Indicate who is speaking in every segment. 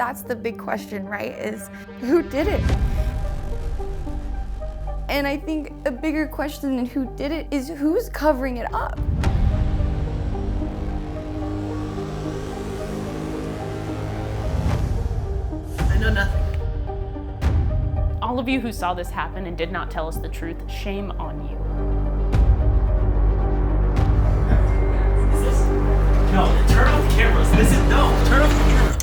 Speaker 1: That's the big question, right? Is who did it? And I think a bigger question than who did it is who's covering it up.
Speaker 2: I know nothing.
Speaker 3: All of you who saw this happen and did not tell us the truth, shame on you.
Speaker 2: No, turn off the cameras. Turn off the cameras.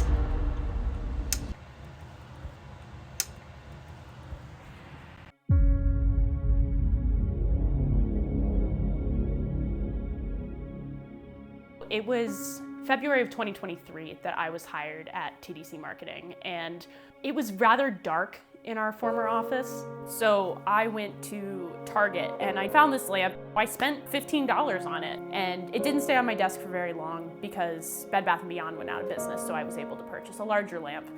Speaker 3: It was February of 2023 that I was hired at TDC Marketing, and it was rather dark in our former office. So I went to Target and I found this lamp. I spent $15 on it, and it didn't stay on my desk for very long because Bed Bath & Beyond went out of business, so I was able to purchase a larger lamp.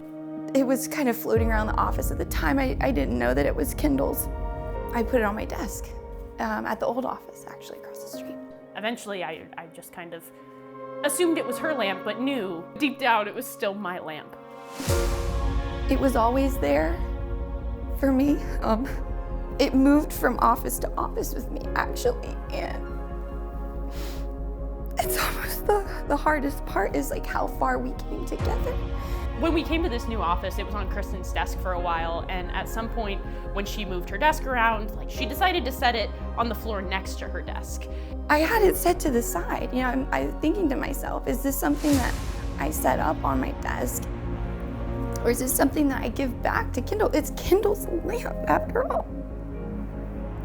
Speaker 1: It was kind of floating around the office at the time. I didn't know that it was Kindle's. I put it on my desk at the old office, actually, across the street.
Speaker 3: Eventually, I just kind of assumed it was her lamp, but knew deep down it was still my lamp.
Speaker 1: It was always there for me. It moved from office to office with me, actually, and it's almost the hardest part is like how far we came together.
Speaker 3: When we came to this new office, it was on Kristen's desk for a while, and at some point when she moved her desk around, she decided to set it on the floor next to her desk.
Speaker 1: I had it set to the side. You know, I'm thinking to myself, is this something that I set up on my desk? Or is this something that I give back to Kindle? It's Kindle's lamp, after all.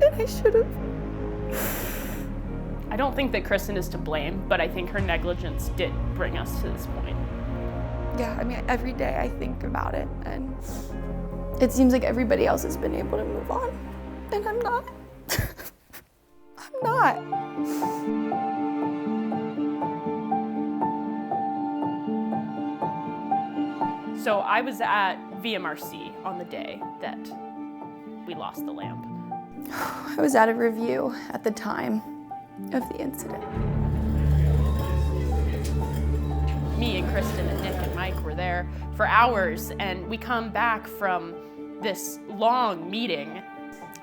Speaker 1: And I should have.
Speaker 3: I don't think that Kristen is to blame, but I think her negligence did bring us to this point.
Speaker 1: Yeah, I mean, every day I think about it, and it seems like everybody else has been able to move on, and I'm not. I'm not.
Speaker 3: So I was at VMRC on the day that we lost the lamp.
Speaker 1: I was at a review at the time of the incident.
Speaker 3: Me and Kristen and Nick and Mike were there for hours, and we come back from this long meeting.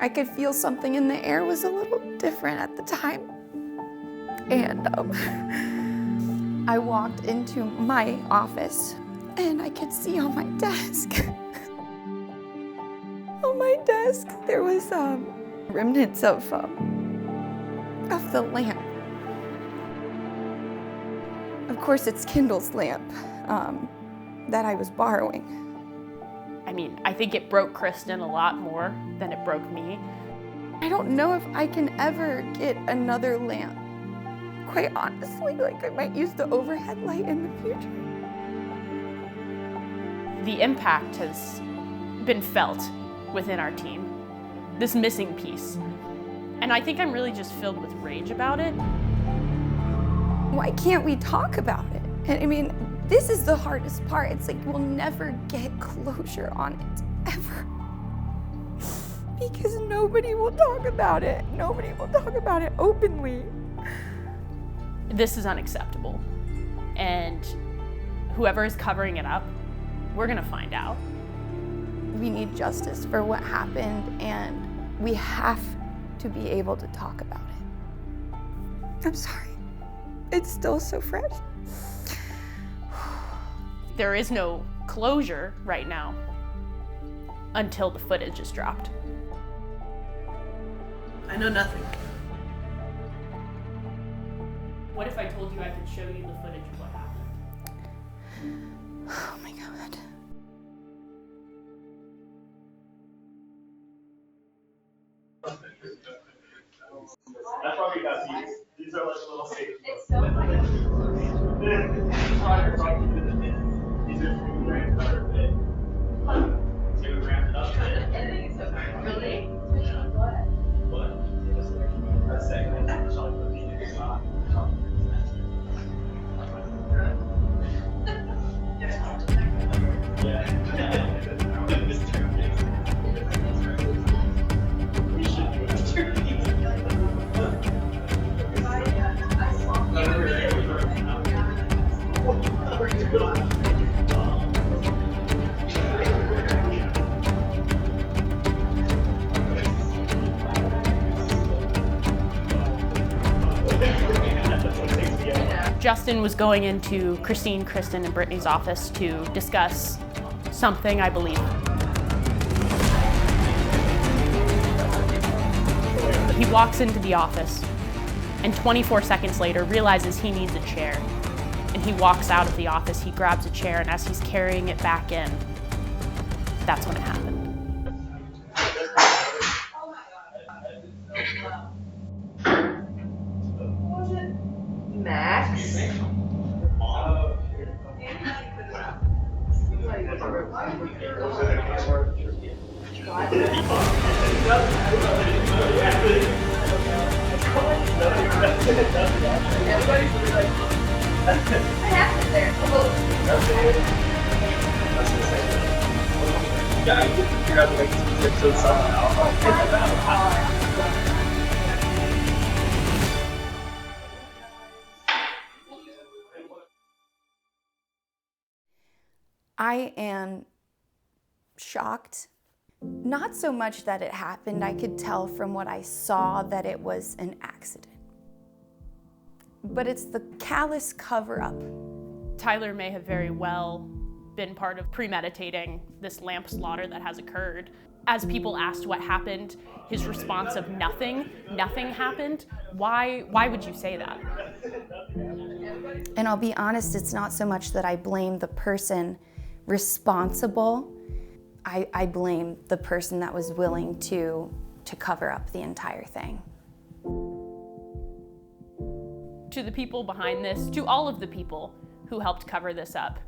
Speaker 1: I could feel something in the air was a little different at the time. And I walked into my office and I could see on my desk, there was remnants of the lamp. Of course, it's Kindle's lamp that I was borrowing.
Speaker 3: I mean, I think it broke Kristen a lot more than it broke me.
Speaker 1: I don't know if I can ever get another lamp. Quite honestly, I might use the overhead light in the future.
Speaker 3: The impact has been felt within our team, this missing piece. And I think I'm really just filled with rage about it.
Speaker 1: Why can't we talk about it? And I mean, this is the hardest part. It's like we'll never get closure on it, ever. Because nobody will talk about it. Nobody will talk about it openly.
Speaker 3: This is unacceptable. And whoever is covering it up, we're gonna find out.
Speaker 1: We need justice for what happened, and we have to be able to talk about it. I'm sorry. It's still so fresh.
Speaker 3: There is no closure right now until the footage is dropped.
Speaker 2: I know nothing.
Speaker 3: What if I told you I could show you the footage of what happened?
Speaker 1: Oh my God.
Speaker 4: That's why we got these. These are like little stages.
Speaker 5: It's so funny.
Speaker 4: These are 2 grams better fit. 2 grams up.
Speaker 5: I think it's so funny. Really?
Speaker 4: Yeah. But that's second. It's like the meaning is not. Yeah. We should do it. I saw.
Speaker 3: Justin was going into Christine, Kristen, and Brittany's office to discuss something, I believe. He walks into the office and 24 seconds later realizes he needs a chair. And he walks out of the office, he grabs a chair, and as he's carrying it back in, that's when it happened.
Speaker 5: Max? I have it there.
Speaker 4: Yeah, I get to figure out the way to get to it somehow.
Speaker 1: I am shocked. Not so much that it happened. I could tell from what I saw that it was an accident. But it's the callous cover-up.
Speaker 3: Tyler may have very well been part of premeditating this lamp slaughter that has occurred. As people asked what happened, his response of nothing happened. Why would you say that?
Speaker 1: And I'll be honest, it's not so much that I blame the person responsible. I blame the person that was willing to cover up the entire thing.
Speaker 3: To the people behind this, to all of the people who helped cover this up.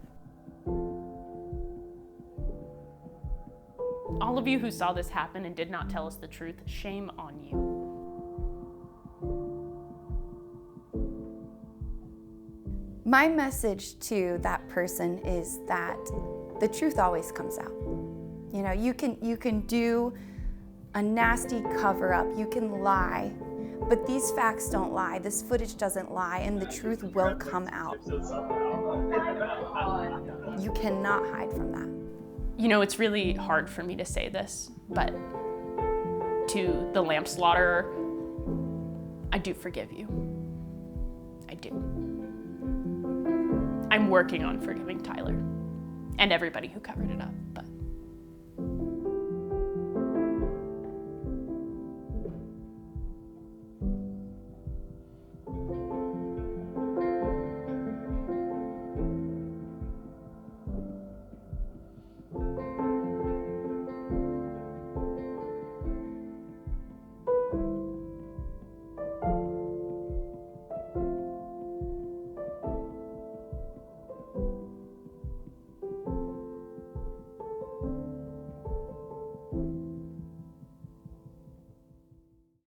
Speaker 3: All of you who saw this happen and did not tell us the truth, shame on you.
Speaker 1: My message to that person is that the truth always comes out. You know, you can do a nasty cover-up, you can lie, but these facts don't lie, this footage doesn't lie, and the truth will come out. You cannot hide from that.
Speaker 3: You know, it's really hard for me to say this, but to the lamp slaughterer, I do forgive you. I do. I'm working on forgiving Tyler and everybody who covered it up.